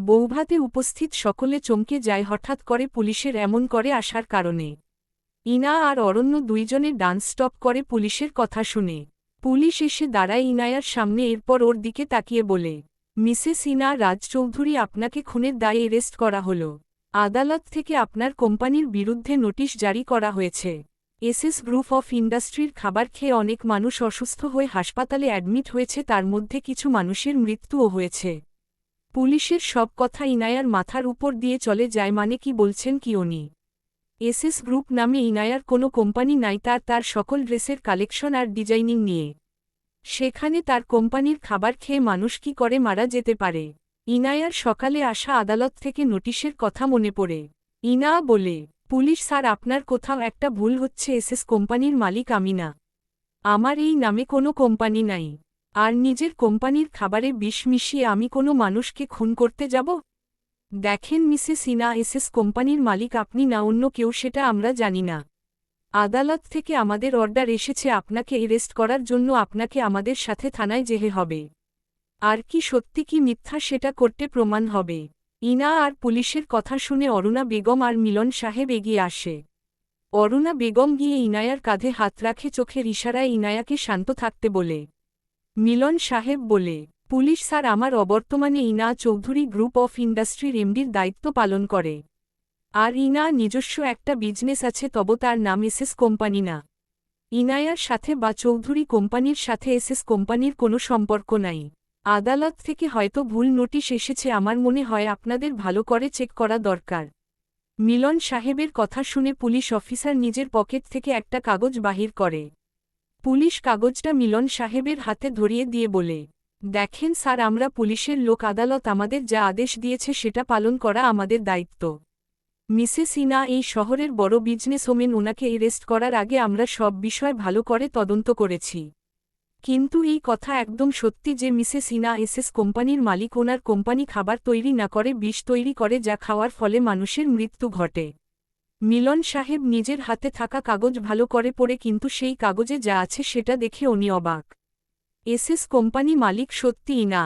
বৌভাতে উপস্থিত সকলে চমকে যায় হঠাৎ করে পুলিশের এমন করে আসার কারণে। ইনা আর অরণ্য দুইজনে ডান্স স্টপ করে পুলিশের কথা শুনে। পুলিশ এসে দাঁড়ায় ইনায়ার সামনে, এরপর ওর দিকে তাকিয়ে বলে, মিসেস ইনা রাজচৌধুরী, আপনাকে খুনের দায়ে অ্যারেস্ট করা হল। আদালত থেকে আপনার কোম্পানির বিরুদ্ধে নোটিশ জারি করা হয়েছে। এসএস গ্রুপ অফ ইন্ডাস্ট্রির খাবার খেয়ে অনেক মানুষ অসুস্থ হয়ে হাসপাতালে অ্যাডমিট হয়েছে, তার মধ্যে কিছু মানুষের মৃত্যুও হয়েছে। পুলিশের সব কথা ইনায়ার মাথার উপর দিয়ে চলে যায়। মানে কি বলছেন কি উনি? এসএস গ্রুপ নামে ইনায়ার কোনো কোম্পানি নাই, তার সকল ড্রেসের কালেকশন আর ডিজাইনিং নিয়ে। সেখানে তার কোম্পানির খাবার খেয়ে মানুষ কি করে মারা যেতে পারে? ইনায়ার সকালে আসা আদালত থেকে নোটিশের কথা মনে পড়ে। ইনা বলে, পুলিশ স্যার, আপনার কোথাও একটা ভুল হচ্ছে। এসএস কোম্পানির মালিক আমি না। আমার এই নামে কোনো কোম্পানি নাই। আর নিজের কোম্পানির খাবারে বিষ মিশিয়ে আমি কোনো মানুষকে খুন করতে যাব? দেখেন মিসেস ইনা, এসএস কোম্পানির মালিক আপনি না অন্য কেউ, সেটা আমরা জানি না। আদালত থেকে আমাদের অর্ডার এসেছে আপনাকে অ্যারেস্ট করার জন্য। আপনাকে আমাদের সাথে থানায় যেতে হবে। আর কি সত্যি কি মিথ্যা সেটা করতে প্রমাণ হবে। ইনা আর পুলিশের কথা শুনে অরুণা বেগম আর মিলন সাহেব এগিয়ে আসে। অরুণা বেগম গিয়ে ইনায়ার কাঁধে হাত রাখে, চোখের ইশারায় ইনায়াকে শান্ত থাকতে বলে। মিলন সাহেব বলে, পুলিশ স্যার, আমার অবর্তমানে ইনা চৌধুরী গ্রুপ অফ ইন্ডাস্ট্রির এমডির দায়িত্ব পালন করে। আর ইনা নিজস্ব একটা বিজনেস আছে, তবে তার নাম এসএস কোম্পানি না। ইনায়ার সাথে বা চৌধুরী কোম্পানির সাথে এসএস কোম্পানির কোনো সম্পর্ক নাই। আদালত থেকে হয়তো ভুল নোটিশ এসেছে, আমার মনে হয় আপনাদের ভালো করে চেক করা দরকার। মিলন সাহেবের কথা শুনে পুলিশ অফিসার নিজের পকেট থেকে একটা কাগজ বাহির করে। পুলিশ কাগজটা মিলন সাহেবের হাতে ধরিয়ে দিয়ে বলে, দেখেন স্যার, আমরা পুলিশের লোক, আদালত আমাদের যা আদেশ দিয়েছে সেটা পালন করা আমাদের দায়িত্ব। মিসেস ইনা এই শহরের বড় বিজনেসওম্যান, ওনাকে অ্যারেস্ট করার আগে আমরা সব বিষয় ভালো করে তদন্ত করেছি। কিন্তু এই কথা একদম সত্যি যে মিসেস ইনা এসএস কোম্পানির মালিক। ওনার কোম্পানি খাবার তৈরি না করে বিষ তৈরি করে, যা খাওয়ার ফলে মানুষের মৃত্যু ঘটে। মিলন সাহেব নিজের হাতে থাকা কাগজ ভালো করে পড়ে, কিন্তু সেই কাগজে যা আছে সেটা দেখে উনি অবাক। এসএস কোম্পানি মালিক সত্যি ইনা।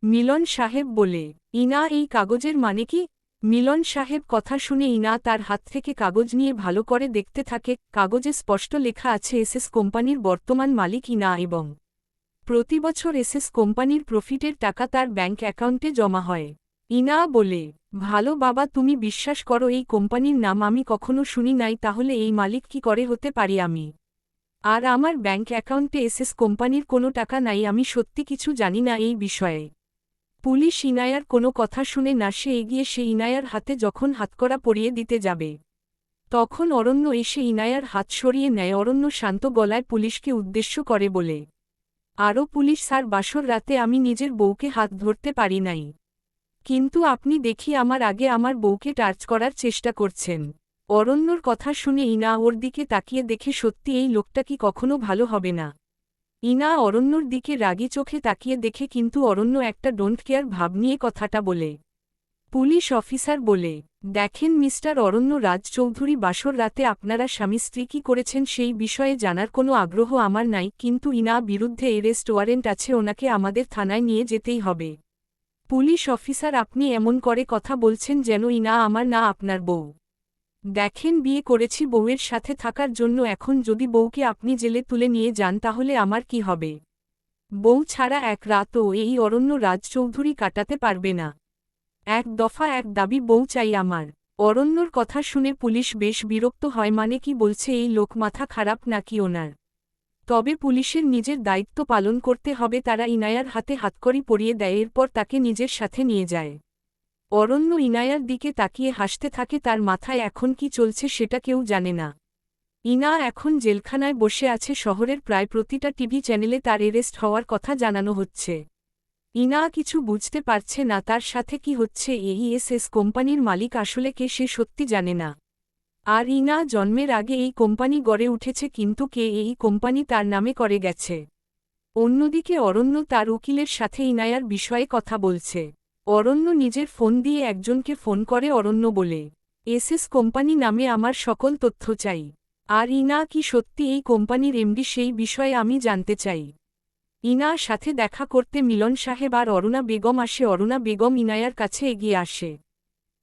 মিলন সাহেব বলে, ইনা, এই কাগজের মানে কি? মিলন সাহেব কথা শুনে ইনা তার হাত থেকে কাগজ নিয়ে ভালো করে দেখতে থাকে। কাগজে স্পষ্ট লেখা আছে এসএস কোম্পানির বর্তমান মালিক ইনা, এবং প্রতি বছর এসএস কোম্পানির প্রফিটের টাকা তার ব্যাংক অ্যাকাউন্টে জমা হয়। ইনা বলে, ভালো বাবা, তুমি বিশ্বাস করো এই কোম্পানির নাম আমি কখনো শুনি নাই, তাহলে এই মালিক কি করে হতে পারি আমি? আর আমার ব্যাংক অ্যাকাউন্টে এসএস কোম্পানির কোনো টাকা নাই, আমি সত্যি কিছু জানি না এই বিষয়ে। পুলিশ ইনায়ার কোনো কথা শুনে না, সে এগিয়ে সে ইনায়ার হাতে যখন হাতকড়া পরিয়ে দিতে যাবে, তখন অরণ্য এসে ইনায়ার হাত সরিয়ে নেয়। অরণ্য শান্ত গলায় পুলিশকে উদ্দেশ্য করে বলে, আরও পুলিশ স্যার, বাসর রাতে আমি নিজের বউকে হাত ধরতে পারি নাই, কিন্তু আপনি দেখি আমার আগে আমার বউকে টাচ করার চেষ্টা করছেন। অরণ্যর কথা শুনে ইনা ওর দিকে তাকিয়ে দেখে সত্যি এই লোকটা কি কখনো ভালো হবে না। ইনা অরণ্যর দিকে রাগী চোখে তাকিয়ে দেখে, কিন্তু অরণ্য একটা ডোন্ট কেয়ার ভাব নিয়ে কথাটা বলে। পুলিশ অফিসার বলে, দেখেন মিস্টার অরণ্য রাজচৌধুরী, বাসর রাতে আপনারা স্বামী স্ত্রী কী করেছেন সেই বিষয়ে জানার কোনো আগ্রহ আমার নাই, কিন্তু ইনা বিরুদ্ধে অ্যারেস্ট ওয়ারেন্ট আছে, ওনাকে আমাদের থানায় নিয়ে যেতেই হবে। পুলিশ অফিসার, আপনি এমন করে কথা বলছেন যেন ইনা আমার না আপনার বউ। দেখেন, বিয়ে করেছি বউয়ের সাথে থাকার জন্য, এখন যদি বউকে আপনি জেলে তুলে নিয়ে যান তাহলে আমার কি হবে? বউ ছাড়া এক রাতও এই অরণ্য রাজচৌধুরী কাটাতে পারবে না। এক দফা এক দাবি, বউ চাই আমার। অরণ্যর কথা শুনে পুলিশ বেশ বিরক্ত হয়। মানে কি বলছে এই লোক, মাথা খারাপ নাকি ওনার? তবে পুলিশের নিজের দায়িত্ব পালন করতে হবে। তারা ইনায়ার হাতে হাতকড়ি পরিয়ে দেয়, এরপর তাকে নিজের সাথে নিয়ে যায়। অরণ্য ইনায়ার দিকে তাকিয়ে হাসতে থাকে, তার মাথায় এখন কি চলছে সেটা কেউ জানে না। ইনা এখন জেলখানায় বসে আছে, শহরের প্রায় প্রতিটা টিভি চ্যানেলে তার অ্যারেস্ট হওয়ার কথা জানানো হচ্ছে। ইনা কিছু বুঝতে পারছে না তার সাথে কি হচ্ছে। এই এসএস কোম্পানির মালিক আসলে কে সে সত্যি জানে না। আর ইনা জন্মের আগে এই কোম্পানি গড়ে উঠেছে, কিন্তু কে এই কোম্পানি তার নামে করে গেছে। অন্যদিকে অরণ্য তার উকিলের সাথে ইনায়ার বিষয়ে কথা বলছে। অরণ্য নিজের ফোন দিয়ে একজনকে ফোন করে। অরণ্য বলে, এসএস কোম্পানি নামে আমার সকল তথ্য চাই। আর ইনা কি সত্যি এই কোম্পানির এমডি সেই বিষয়ে আমি জানতে চাই। ইনার সাথে দেখা করতে মিলন সাহেব আর অরুণা বেগম আসে। অরুণা বেগম ইনায়ার কাছে এগিয়ে আসে।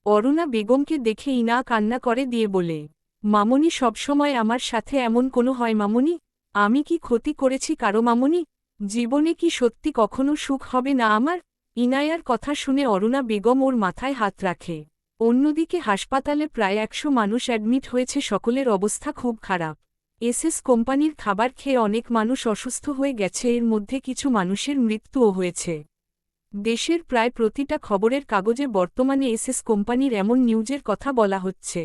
অরুণা বেগমকে দেখে ইনা কান্না করে দিয়ে বলে, মামুনি সবসময় আমার সাথে এমন কোনো হয় মামুনি? আমি কি ক্ষতি করেছি কারো মামুনি? জীবনে কি সত্যি কখনো সুখ হবে না আমার? ইনায়ার কথা শুনে অরুণা বেগম ওর মাথায় হাত রাখে। অন্যদিকে হাসপাতালে প্রায় 100 মানুষ অ্যাডমিট হয়েছে, সকলের অবস্থা খুব খারাপ। এসএস কোম্পানির খাবার খেয়ে অনেক মানুষ অসুস্থ হয়ে গেছে, এর মধ্যে কিছু মানুষের মৃত্যুও হয়েছে। দেশের প্রায় প্রতিটা খবরের কাগজে বর্তমানে এসএস কোম্পানির এমন নিউজের কথা বলা হচ্ছে।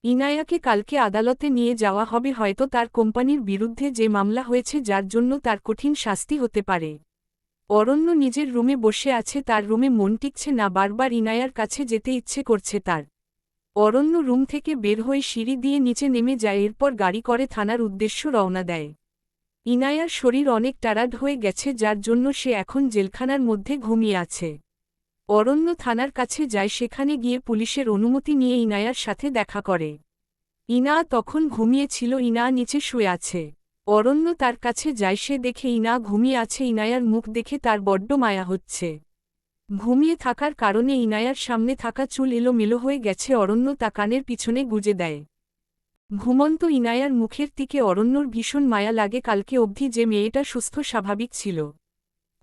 ইনায়াকে কালকে আদালতে নিয়ে যাওয়া হবে, হয়তো তার কোম্পানির বিরুদ্ধে যে মামলা হয়েছে যার জন্য তার কঠিন শাস্তি হতে পারে। অরণ্য নিজের রুমে বসে আছে, তার রুমে মন টিকছে না, বারবার ইনায়ার কাছে যেতে ইচ্ছে করছে তার। অরণ্য রুম থেকে বের হয়ে সিঁড়ি দিয়ে নিচে নেমে যায়, এরপর গাড়ি করে থানার উদ্দেশ্য রওনা দেয়। ইনায়ার শরীর অনেক টায়ার্ড হয়ে গেছে, যার জন্য সে এখন জেলখানার মধ্যে ঘুমিয়ে আছে। অরণ্য থানার কাছে যায়, সেখানে গিয়ে পুলিশের অনুমতি নিয়ে ইনায়ার সাথে দেখা করে। ইনা তখন ঘুমিয়েছিল, ইনা নিচে শুয়ে আছে। অরণ্য তার কাছে যায়, সে দেখে ইনা ঘুমিয়ে আছে। ইনায়ার মুখ দেখে তার বড্ড মায়া হচ্ছে। ঘুমিয়ে থাকার কারণে ইনায়ার সামনে থাকা চুল এলোমেলো হয়ে গেছে, অরণ্য তা কানের পিছনে গুজে দেয়। ঘুমন্ত ইনায়ার মুখের দিকে অরণ্যর ভীষণ মায়া লাগে, কালকে অবধি যে মেয়েটা সুস্থ স্বাভাবিক ছিল,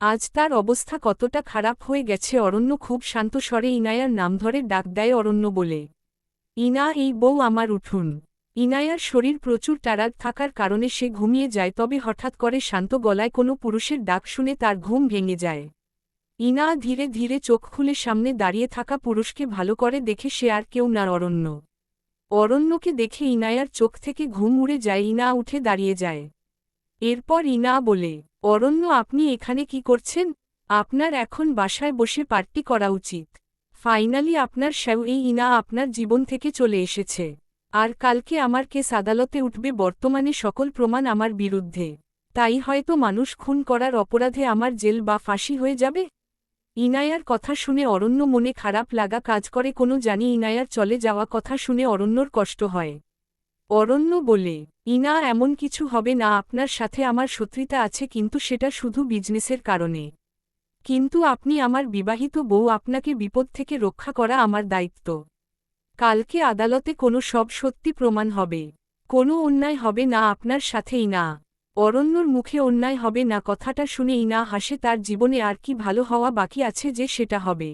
আজ তার অবস্থা কতটা খারাপ হয়ে গেছে। অরণ্য খুব শান্ত স্বরে ইনায়ার নাম ধরে ডাক দেয়, অরণ্য বলে, ইনা এই বউ আমার, উঠুন। ইনায়ার শরীর প্রচুর টায়ার্ড থাকার কারণে সে ঘুমিয়ে যায়, তবে হঠাৎ করে শান্ত গলায় কোনো পুরুষের ডাক শুনে তার ঘুম ভেঙে যায়। ইনা ধীরে ধীরে চোখ খুলে সামনে দাঁড়িয়ে থাকা পুরুষকে ভালো করে দেখে সে আর কেউ না, অরণ্য। অরণ্যকে দেখে ইনায়ার চোখ থেকে ঘুম উড়ে যায়, ইনা উঠে দাঁড়িয়ে যায়। এরপর ইনা বলে, অরণ্য আপনি এখানে কি করছেন? আপনার এখন বাসায় বসে পার্টি করা উচিত। ফাইনালি আপনার এই ইনা আপনার জীবন থেকে চলে এসেছে। আর কালকে আমার কেস আদালতে উঠবে, বর্তমানে সকল প্রমাণ আমার বিরুদ্ধে। তাই হয়তো মানুষ খুন করার অপরাধে আমার জেল বা ফাঁসি হয়ে যাবে। ইনায়ার কথা শুনে অরণ্য মনে খারাপ লাগা কাজ করে, কোনো জানি ইনায়ার চলে যাওয়া কথা শুনে অরণ্যর কষ্ট হয়। অরণ্য বলে, ইনা এমন কিছু হবে না, আপনার সাথে আমার শত্রুতা আছে, কিন্তু সেটা শুধু বিজনেসের কারণে। কিন্তু আপনি আমার বিবাহিত বউ, আপনাকে বিপদ থেকে রক্ষা করা আমার দায়িত্ব। কালকে আদালতে কোনো সব সত্যি প্রমাণ হবে। কোনো অন্যায় হবে না আপনার সাথে ইনা। অরণ্যর মুখে অন্যায় হবে না কথাটা শুনে ইনা হাসে, তার জীবনে আর কি ভালো হওয়া বাকি আছে যে সেটা হবে।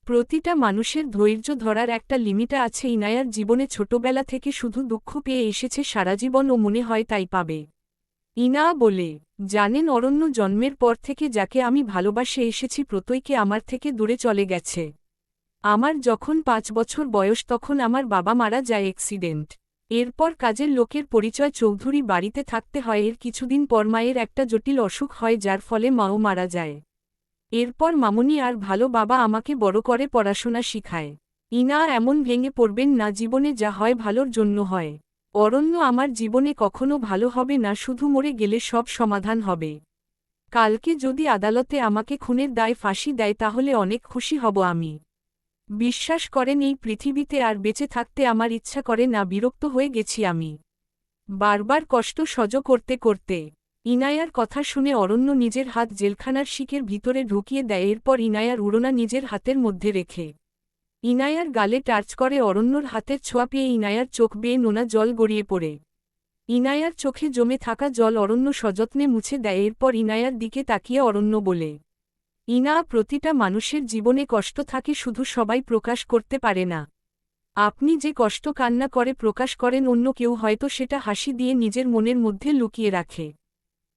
প্রতিটা মানুষের ধৈর্য ধরার একটা লিমিটা আছে। ইনায়ার জীবনে ছোটবেলা থেকে শুধু দুঃখ পেয়ে এসেছে, সারাজীবন ও মনে হয় তাই পাবে। ইনা বলে, জানেন অরণ্য, জন্মের পর থেকে যাকে আমি ভালোবাসে এসেছি প্রত্যেকে আমার থেকে দূরে চলে গেছে। আমার যখন 5 বছর বয়স তখন আমার বাবা মারা যায় অ্যাক্সিডেন্ট। এরপর কাজের লোকের পরিচয় চৌধুরী বাড়িতে থাকতে হয়, এর কিছুদিন পর মায়ের একটা জটিল অসুখ হয়, যার ফলে মাও মারা যায়। এরপর মামুনি আর ভালো বাবা আমাকে বড় করে পড়াশোনা শিখায়। ইনা এমন ভেঙে পড়বেন না, জীবনে যা হয় ভালোর জন্য হয়। অরণ্য আমার জীবনে কখনো ভালো হবে না, শুধু মরে গেলে সব সমাধান হবে। কালকে যদি আদালতে আমাকে খুনের দায় ফাঁসি দেয় তাহলে অনেক খুশি হব আমি। বিশ্বাস করেন এই পৃথিবীতে আর বেঁচে থাকতে আমার ইচ্ছা করে না, বিরক্ত হয়ে গেছি আমি। বারবার কষ্ট সহ্য করতে করতে। ইনায়ার কথা শুনে অরণ্য নিজের হাত জেলখানার শিকের ভিতরে ঢুকিয়ে দেয়, এরপর ইনায়ার উড়না নিজের হাতের মধ্যে রেখে ইনায়ার গালে টাচ করে। অরণ্যর হাতের ছোঁয়া পেয়ে ইনায়ার চোখ বেয়ে নোনা জল গড়িয়ে পড়ে। ইনায়ার চোখে জমে থাকা জল অরণ্য সযত্নে মুছে দেয়, এরপর ইনায়ার দিকে তাকিয়ে অরণ্য বলে, ইনা প্রতিটা মানুষের জীবনে কষ্ট থাকে, শুধু সবাই প্রকাশ করতে পারে না। আপনি যে কষ্ট কান্না করে প্রকাশ করেন, অন্য কেউ হয়তো সেটা হাসি দিয়ে নিজের মনের মধ্যে লুকিয়ে রাখে।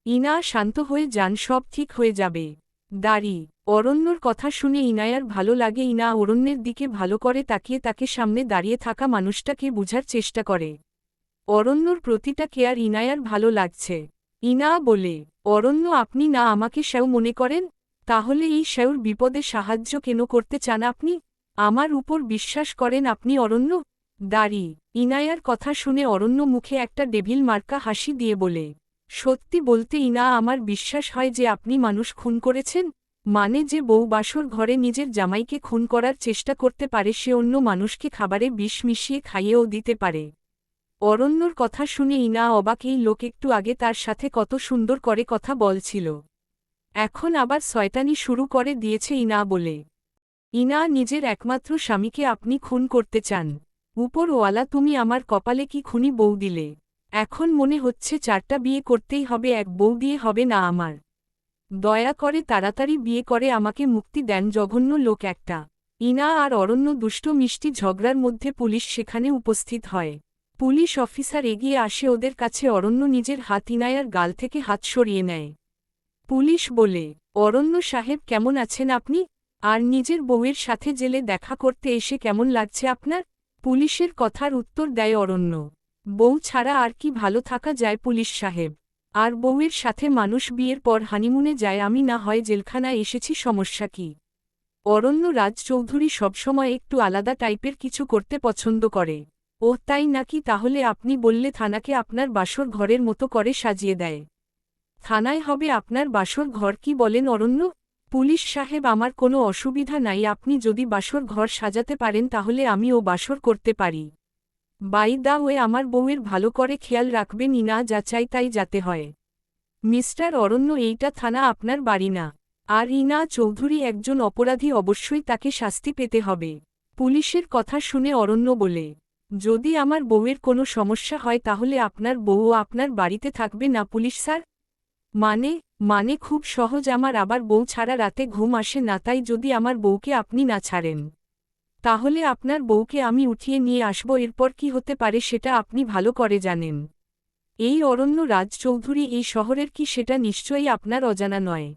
ইনা শান্ত হয়ে যান, সব ঠিক হয়ে যাবে। দাড়ি। অরণ্যর কথা শুনে ইনায়ার ভালো লাগে। ইনা অরণ্যের দিকে ভালো করে তাকিয়ে তাকে সামনে দাঁড়িয়ে থাকা মানুষটাকে বুঝার চেষ্টা করে। অরণ্যর প্রতিটা কেয়ার ইনায়ার ভালো লাগছে। ইনা বলে, অরণ্য আপনি না আমাকে সেও মনে করেন? তাহলে এই সেওর বিপদে সাহায্য কেন করতে চান আপনি? আমার উপর বিশ্বাস করেন আপনি অরণ্য? দাড়ি। ইনায়ার কথা শুনে অরণ্য মুখে একটা ডেভিল মার্কা হাসি দিয়ে বলে, সত্যি বলতে ইনা আমার বিশ্বাস হয় যে আপনি মানুষ খুন করেছেন। মানে যে বউ বাসর ঘরে নিজের জামাইকে খুন করার চেষ্টা করতে পারে, সে অন্য মানুষকে খাবারে বিষ মিশিয়ে খাইয়েও দিতে পারে। অরণ্যর কথা শুনে ইনা অবাক, এই লোক একটু আগে তার সাথে কত সুন্দর করে কথা বলছিল। এখন আবার শয়তানি শুরু করে দিয়েছে ইনা বলে। ইনা নিজের একমাত্র স্বামীকে আপনি খুন করতে চান। উপরওয়ালা, তুমি আমার কপালে কি খুনি বউ দিলে। এখন মনে হচ্ছে 4টা বিয়ে করতেই হবে, এক বউ দিয়ে হবে না আমার। দয়া করে তাড়াতাড়ি বিয়ে করে আমাকে মুক্তি দেন, জঘন্য লোক একটা। ইনা আর অরণ্য দুষ্ট মিষ্টি ঝগড়ার মধ্যে পুলিশ সেখানে উপস্থিত হয়। পুলিশ অফিসার এগিয়ে আসে ওদের কাছে। অরণ্য নিজের হাত ইনায়ার গাল থেকে হাত সরিয়ে নেয়। পুলিশ বলে, অরণ্য সাহেব কেমন আছেন আপনি? আর নিজের বউয়ের সাথে জেলে দেখা করতে এসে কেমন লাগছে আপনার? পুলিশের কথার উত্তর দেয় অরণ্য, বউ ছাড়া আর কি ভালো থাকা যায় পুলিশ সাহেব। আর বউয়ের সাথে মানুষ বিয়ের পর হানিমুনে যায়, আমি না হয় জেলখানায় এসেছি, সমস্যা কি? অরণ্য রাজ চৌধুরী সবসময় একটু আলাদা টাইপের কিছু করতে পছন্দ করে। ওহ তাই নাকি? তাহলে আপনি বললে থানাকে আপনার বাসর ঘরের মতো করে সাজিয়ে দেয়। থানায় হবে আপনার বাসর ঘর? কি বলেন অরণ্য? পুলিশ সাহেব, আমার কোনো অসুবিধা নাই, আপনি যদি বাসর ঘর সাজাতে পারেন তাহলে আমিও বাসর করতে পারি। বাই দা ওয়ে, আমার বউয়ের ভালো করে খেয়াল রাখবেন, ইনা যা চাই তাই যাতে হয়। মিস্টার অরণ্য, এইটা থানা, আপনার বাড়ি না। আর ইনা চৌধুরী একজন অপরাধী, অবশ্যই তাকে শাস্তি পেতে হবে। পুলিশের কথা শুনে অরণ্য বলে, যদি আমার বউয়ের কোনো সমস্যা হয় তাহলে আপনার বউও আপনার বাড়িতে থাকবে না পুলিশ স্যার? মানে মানে খুব সহজ, আমার আবার বউ ছাড়া রাতে ঘুম আসে না, তাই যদি আমার বউকে আপনি না ছাড়েন তাহলে আপনার বউকে আমি উঠিয়ে নিয়ে আসব। এরপর কি হতে পারে সেটা আপনি ভালো করে জানেন। এই অরণ্য রাজ চৌধুরী এই শহরের কি সেটা নিশ্চয়ই আপনার অজানা নয়।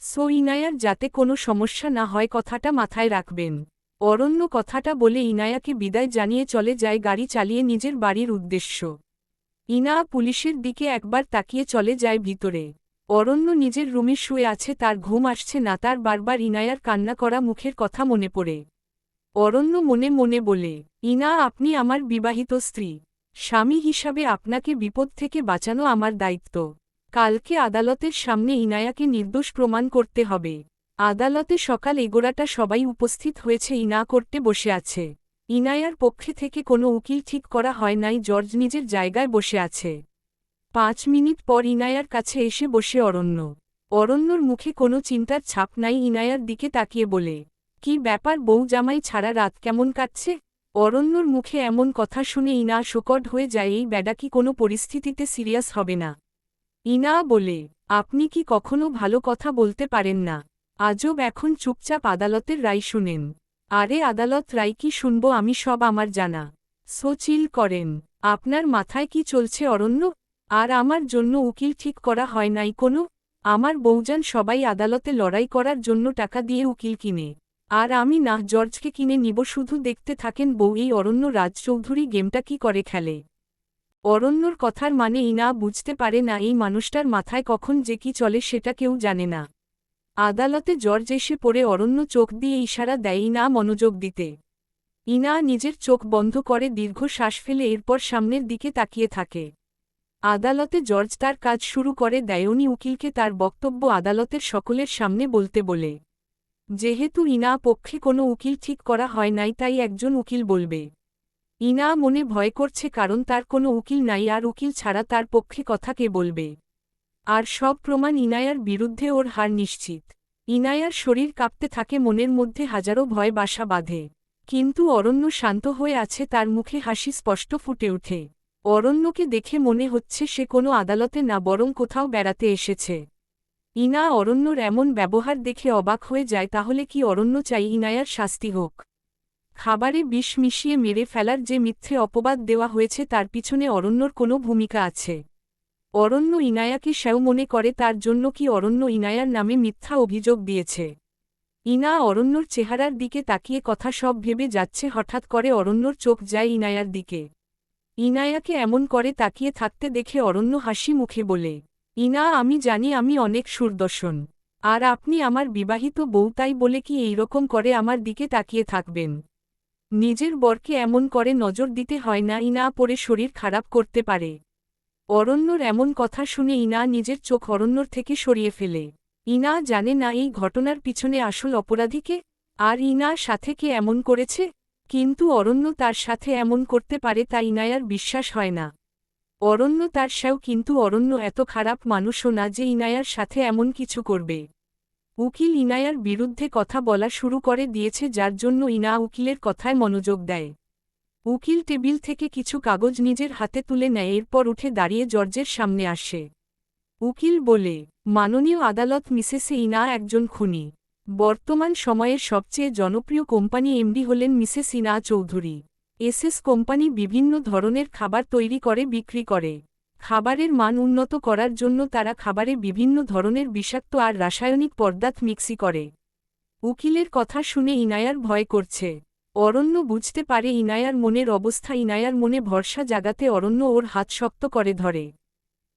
সো ইনায়ার যাতে কোনো সমস্যা না হয় কথাটা মাথায় রাখবেন। অরণ্য কথাটা বলে ইনায়াকে বিদায় জানিয়ে চলে যায় গাড়ি চালিয়ে নিজের বাড়ির উদ্দেশ্য। ইনা পুলিশের দিকে একবার তাকিয়ে চলে যায় ভিতরে। অরণ্য নিজের রুমে শুয়ে আছে, তার ঘুম আসছে না, তার বারবার ইনায়ার কান্না করা মুখের কথা মনে পড়ে। অরণ্য মনে মনে বলে, ইনা, আপনি আমার বিবাহিত স্ত্রী। স্বামী হিসাবে আপনাকে বিপদ থেকে বাঁচানো আমার দায়িত্ব। কালকে আদালতের সামনে ইনায়াকে নির্দোষ প্রমাণ করতে হবে। আদালতে সকাল 11টা সবাই উপস্থিত হয়েছে, ইনা করতে বসে আছে। ইনায়ার পক্ষে থেকে কোনো উকিল ঠিক করা হয় নাই, জর্জ নিজের জায়গায় বসে আছে। 5 মিনিট পর ইনায়ার কাছে এসে বসে অরণ্য। অরণ্যর মুখে কোনো চিন্তার ছাপ নাই, ইনায়ার দিকে তাকিয়ে বলে, কি ব্যাপার বউ জামাই ছাড়া রাত কেমন কাটছে? অরণ্যর মুখে এমন কথা শুনে ইনা শোকড হয়ে যায়, এই ব্যাডা কি কোনো পরিস্থিতিতে সিরিয়াস হবে না? ইনা বলে, আপনি কি কখনো ভালো কথা বলতে পারেন না? আজব, এখন চুপচাপ আদালতের রায় শুনেন। আরে আদালত রায় কি শুনবো আমি, সব আমার জানা। সো চিল করেন। আপনার মাথায় কি চলছে অরণ্য? আর আমার জন্য উকিল ঠিক করা হয় নাই কোনো? আমার বউজান সবাই আদালতে লড়াই করার জন্য টাকা দিয়ে উকিল কিনে, আর আমি না জর্জকে কিনে নিব, শুধু দেখতে থাকেন বউ। এই অরণ্য রাজ চৌধুরী গেমটা কি করে খেলে? অরণ্যর কথার মানে ইনা বুঝতে পারে না, এই মানুষটার মাথায় কখন যে কি চলে সেটা কেউ জানে না। আদালতে জর্জ এসে পড়ে, অরণ্য চোখ দিয়ে ইশারা দেয় ইনা মনোযোগ দিতে। ইনা নিজের চোখ বন্ধ করে দীর্ঘ শ্বাস ফেলে এরপর সামনের দিকে তাকিয়ে থাকে। আদালতে জর্জ তার কাজ শুরু করে দেয়, উনি উকিলকে তার বক্তব্য আদালতের সকলের সামনে বলতে বলে। যেহেতু ইনা পক্ষে কোনো উকিল ঠিক করা হয় নাই, তাই একজন উকিল বলবে। ইনা মনে ভয় করছে, কারণ তার কোনো উকিল নাই, আর উকিল ছাড়া তার পক্ষে কথা কে বলবে? আর সব প্রমাণ ইনায়ার বিরুদ্ধে, ওর হার নিশ্চিত। ইনায়ার শরীর কাঁপতে থাকে, মনের মধ্যে হাজারো ভয় বাসা বাঁধে। কিন্তু অরণ্য শান্ত হয়ে আছে, তার মুখে হাসি স্পষ্ট ফুটে ওঠে। অরণ্যকে দেখে মনে হচ্ছে সে কোনো আদালতে না, বরং কোথাও বেড়াতে এসেছে। ইনা অরণ্যর এমন ব্যবহার দেখে অবাক হয়ে যায়। তাহলে কি অরণ্য চাই ইনায়ার শাস্তি হোক? খাবারে বিষ মিশিয়ে মেরে ফেলার যে মিথ্যে অপবাদ দেওয়া হয়েছে তার পিছনে অরণ্যর কোনো ভূমিকা আছে। অরণ্য ইনায়াকে সেও মনে করে, তার জন্য কি অরণ্য ইনায়ার নামে মিথ্যা অভিযোগ দিয়েছে? ইনা অরণ্যর চেহারার দিকে তাকিয়ে কথা সব ভেবে যাচ্ছে, হঠাৎ করে অরণ্যর চোখ যায় ইনায়ার দিকে। ইনায়াকে এমন করে তাকিয়ে থাকতে দেখে অরণ্য হাসি মুখে বলে, ইনা, আমি জানি আমি অনেক সুদর্শন। আর আপনি আমার বিবাহিত বউ, তাই বলে কি এইরকম করে আমার দিকে তাকিয়ে থাকবেন? নিজের বরকে এমন করে নজর দিতে হয় না, ইনা পরে শরীর খারাপ করতে পারে। অরণ্যর এমন কথা শুনে ইনা নিজের চোখ অরণ্যর থেকে সরিয়ে ফেলে। ইনা জানে না এই ঘটনার পিছনে আসল অপরাধীকে, আর ইনার সাথে কে এমন করেছে। কিন্তু অরণ্য তার সাথে এমন করতে পারে তা ইনায়ার বিশ্বাস হয় না। অরণ্য তার সেও, কিন্তু অরণ্য এত খারাপ মানুষও না যে ইনায়ার সাথে এমন কিছু করবে। উকিল ইনায়ার বিরুদ্ধে কথা বলা শুরু করে দিয়েছে, যার জন্য ইনা উকিলের কথায় মনোযোগ দেয়। উকিল টেবিল থেকে কিছু কাগজ নিজের হাতে তুলে নেয়, এরপর উঠে দাঁড়িয়ে জর্জের সামনে আসে। উকিল বলে, মাননীয় আদালত, মিসেস ইনা একজন খুনি। বর্তমান সময়ের সবচেয়ে জনপ্রিয় কোম্পানি এমডি হলেন মিসেস ইনা চৌধুরী। এসএস কোম্পানি বিভিন্ন ধরনের খাবার তৈরি করে বিক্রি করে। খাবারের মান উন্নত করার জন্য তারা খাবারে বিভিন্ন ধরনের বিষাক্ত আর রাসায়নিক পদার্থ মিক্সি করে। উকিলের কথা শুনে ইনায়ার ভয় করছে। অরণ্য বুঝতে পারে ইনায়ার মনের অবস্থা। ইনায়ার মনে ভরসা জাগাতে অরণ্য ওর হাত শক্ত করে ধরে।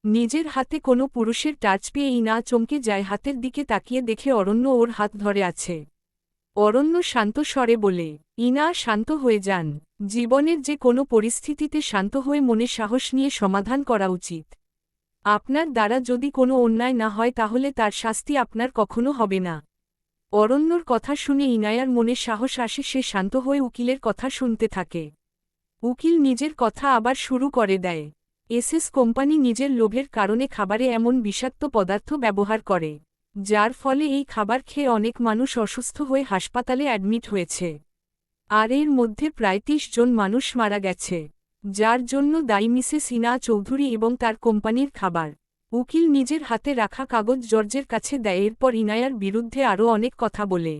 নিজের হাতে কোনো পুরুষের টাচ পেয়ে ইনা চমকে যায়। হাতের দিকে তাকিয়ে দেখে অরণ্য ওর হাত ধরে আছে। অরণ্য শান্ত স্বরে বলে, ইনা শান্ত হয়ে যান। জীবনের যে কোনো পরিস্থিতিতে শান্ত হয়ে মনে সাহস নিয়ে সমাধান করা উচিত। আপনার দ্বারা যদি কোনো অন্যায় না হয় তাহলে তার শাস্তি আপনার কখনো হবে না। অরণ্যর কথা শুনে ইনায়ার মনে সাহস আসে। সে শান্ত হয়ে উকিলের কথা শুনতে থাকে। উকিল নিজের কথা আবার শুরু করে দেয়। এসএস কোম্পানি নিজের লোভের কারণে খাবারে এমন বিষাক্ত পদার্থ ব্যবহার করে, যার ফলে এই খাবার খেয়ে অনেক মানুষ অসুস্থ হয়ে হাসপাতালে অ্যাডমিট হয়েছে। আর এর মধ্যে প্রায় 30 জন মানুষ মারা গেছে, যার জন্য দায়ী মিসেস ইনা চৌধুরী এবং তার কোম্পানির খাবার। উকিল নিজের হাতে রাখা কাগজ জর্জের কাছে দেয়, এরপর ইনায়ার বিরুদ্ধে আরও অনেক কথা বলে।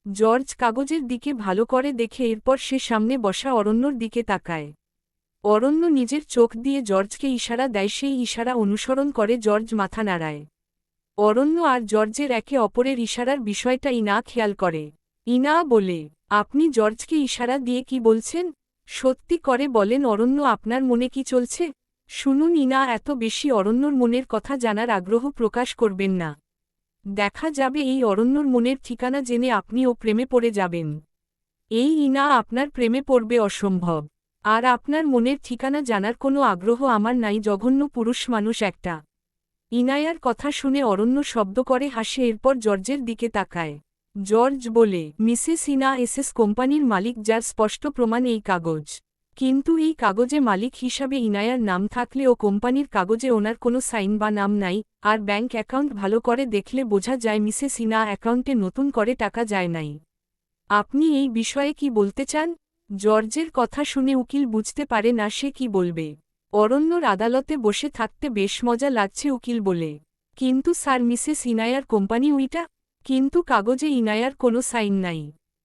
জর্জ কাগজের দিকে ভালো করে দেখে, এরপর সে সামনে বসা অরণ্যর দিকে তাকায়। অরণ্য নিজের চোখ দিয়ে জর্জকে ইশারা দেয়। সেই ইশারা অনুসরণ করে জর্জ মাথা নাড়ায়। অরণ্য আর জর্জের একে অপরের ইশারার বিষয়টা ইনা খেয়াল করে। ইনা বলে, আপনি জর্জকে ইশারা দিয়ে কি বলছেন? সত্যি করে বলেন অরণ্য, আপনার মনে কি চলছে? শুনুন। ইনা এত বেশি অরণ্যর মনের কথা জানার আগ্রহ প্রকাশ করবেন না। দেখা যাবে এই অরণ্যর মনের ঠিকানা জেনে আপনিও প্রেমে পড়ে যাবেন। এই ইনা আপনার প্রেমে পড়বে অসম্ভব। আর আপনার মনের ঠিকানা জানার কোনো আগ্রহ আমার নাই, জঘন্য পুরুষ মানুষ একটা। ইনায়ার কথা শুনে অরণ্য শব্দ করে হাসে, এরপর জর্জের দিকে তাকায়। জর্জ বলে, মিসেস ইনা এসএস কোম্পানির মালিক, যার স্পষ্ট প্রমাণ এই কাগজ। কিন্তু এই কাগজে মালিক হিসাবে ইনায়ার নাম থাকলেও কোম্পানির কাগজে ওনার কোনো সাইন বা নাম নাই। আর ব্যাংক অ্যাকাউন্ট ভালো করে দেখলে বোঝা যায় মিসেস ইনা অ্যাকাউন্টে নতুন করে টাকা যায় নাই। আপনি এই বিষয়ে কি বলতে চান? জর্জের কথা শুনে উকিল বুঝতে পারে না সে কি বলবে। অরণ্যর আদালতে বসে থাকতে বেশ মজা লাগছে। উকিল বলে, কিন্তু স্যার, মিসেস ইনায়ার কোম্পানি উইটা। কিন্তু কাগজে ইনায়ার কোনো সাইন নাই।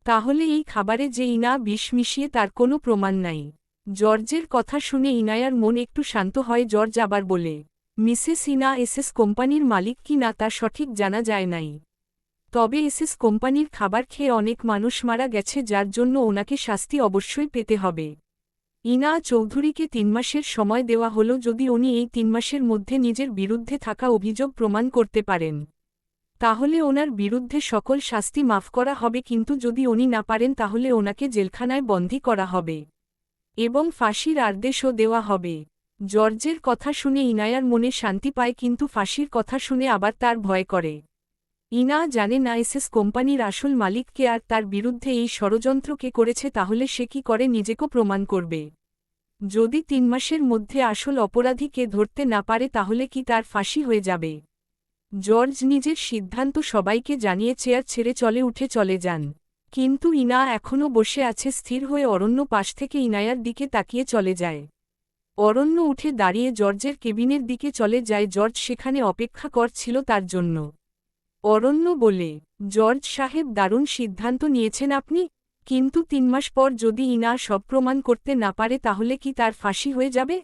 তাহলে এই খাবারে যে ইনা বিষ মিশিয়ে তার কোনো প্রমাণ নাই। জর্জের কথা শুনে ইনায়ার মন একটু শান্ত হয়। জর্জ আবার বলে, মিসেস ইনা এসএস কোম্পানির মালিক কি না তা সঠিক জানা যায় নাই। তবে এসএস কোম্পানির খাবার খেয়ে অনেক মানুষ মারা গেছে, যার জন্য ওনাকে শাস্তি অবশ্যই পেতে হবে। ইনা চৌধুরীকে 3 মাসের সময় দেওয়া হলো। যদি উনি এই 3 মাসের মধ্যে নিজের বিরুদ্ধে থাকা অভিযোগ প্রমাণ করতে পারেন, তাহলে ওনার বিরুদ্ধে সকল শাস্তি মাফ করা হবে। কিন্তু যদি উনি না পারেন তাহলে ওনাকে জেলখানায় বন্দী করা হবে এবং ফাঁসির আদেশও দেওয়া হবে। জর্জের কথা শুনে ইনায়ার মনে শান্তি পায়, কিন্তু ফাঁসির কথা শুনে আবার তার ভয় করে। ইনা জানে না এসএস কোম্পানির আসল মালিককে আর তার বিরুদ্ধে এই ষড়যন্ত্র কে করেছে। তাহলে সে কি করে নিজেকে প্রমাণ করবে? যদি 3 মাসের মধ্যে আসল অপরাধীকে ধরতে না পারে তাহলে কি তার ফাঁসি হয়ে যাবে? জর্জ নিজের সিদ্ধান্ত সবাইকে জানিয়ে চেয়ার ছেড়ে উঠে চলে যান। কিন্তু ইনা এখনও বসে আছে স্থির হয়ে। অরণ্য পাশ থেকে ইনায়ার দিকে তাকিয়ে চলে যায়। অরণ্য উঠে দাঁড়িয়ে জর্জের কেবিনের দিকে চলে যায়। জর্জ সেখানে অপেক্ষা করছিল তার জন্য। অরণ্য বলে, জর্জ সাহেব, দারুণ সিদ্ধান্ত নিয়েছেন আপনি। কিন্তু 3 মাস পর যদি ইনা সব প্রমাণ করতে না পারে তাহলে কি তার ফাঁসি হয়ে যাবে?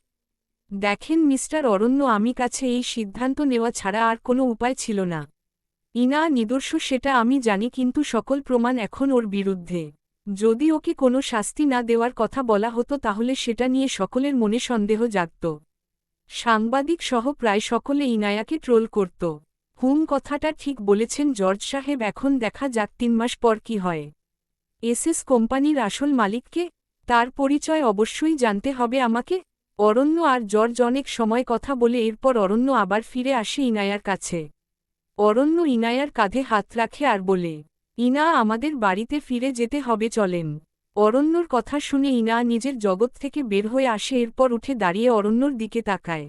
দেখেন মিস্টার অরণ্য, আমি কাছে এই সিদ্ধান্ত নেওয়া ছাড়া আর কোনো উপায় ছিল না। ইনা নিদর্শ সেটা আমি জানি, কিন্তু সকল প্রমাণ এখন ওর বিরুদ্ধে। যদি ওকে কোনো শাস্তি না দেওয়ার কথা বলা হতো তাহলে সেটা নিয়ে সকলের মনে সন্দেহ জাগত। সাংবাদিক সহ প্রায় সকলে ইনায়াকে ট্রোল করত। কথাটা ঠিক বলেছেন জর্জ সাহেব। এখন দেখা যাক 3 মাস পর কি হয়। এসএস কোম্পানির আসল মালিককে, তার পরিচয় অবশ্যই জানতে হবে আমাকে। অরণ্য আর জর্জ অনেক সময় কথা বলে, এরপর অরণ্য আবার ফিরে আসে ইনায়ার কাছে। অরণ্য ইনায়ার কাঁধে হাত রাখে আর বলে, ইনা, আমাদের বাড়িতে ফিরে যেতে হবে, চলেন। অরণ্যর কথা শুনে ইনা নিজের জগৎ থেকে বের হয়ে আসে, এরপর উঠে দাঁড়িয়ে অরণ্যর দিকে তাকায়।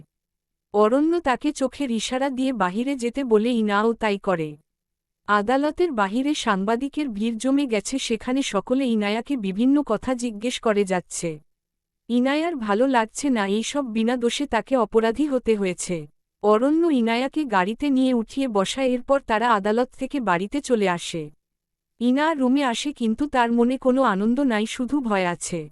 অরণ্য তাকে চোখের ইশারা দিয়ে বাহিরে যেতে বলে ইনাও তাই করে। আদালতের বাহিরে সাংবাদিকের ভিড় জমে গেছে, সেখানে সকলে ইনায়াকে বিভিন্ন কথা জিজ্ঞেস করে যাচ্ছে। ইনায়ার ভালো লাগছে না এইসব বিনা দোষে তাকে অপরাধী হতে হয়েছে। অরণ্য ইনায়াকে গাড়িতে নিয়ে উঠিয়ে বসায়, এরপর তারা আদালত থেকে বাড়িতে চলে আসে। ইনা রুমে আসে, কিন্তু তার মনে কোনো আনন্দ নাই, শুধু ভয় আছে।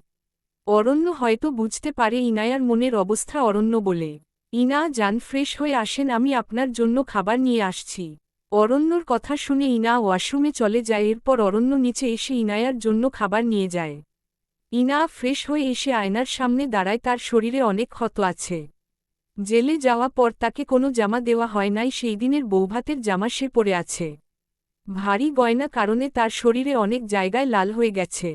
অরণ্য হয়তো বুঝতে পারে ইনায়ার মনের অবস্থা। অরণ্য বলে, ইনা যান, ফ্রেশ হয়ে আসেন, আমি আপনার জন্য খাবার নিয়ে আসছি। অরণ্যর কথা শুনে ইনা ওয়াশরুমে চলে যায়, এরপর অরণ্য নিচে এসে ইনায়ার জন্য খাবার নিয়ে যায়। ইনা ফ্রেশ হয়ে এসে আয়নার সামনে দাঁড়ায়, তার শরীরে অনেক ক্ষত আছে। জেলে যাওয়া পর তাকে কোনো জামা দেওয়া হয় নাই, সেই দিনের বৌভাতের জামা সে পরে আছে। ভারী গয়না কারণে তার শরীরে অনেক জায়গায় লাল হয়ে গেছে।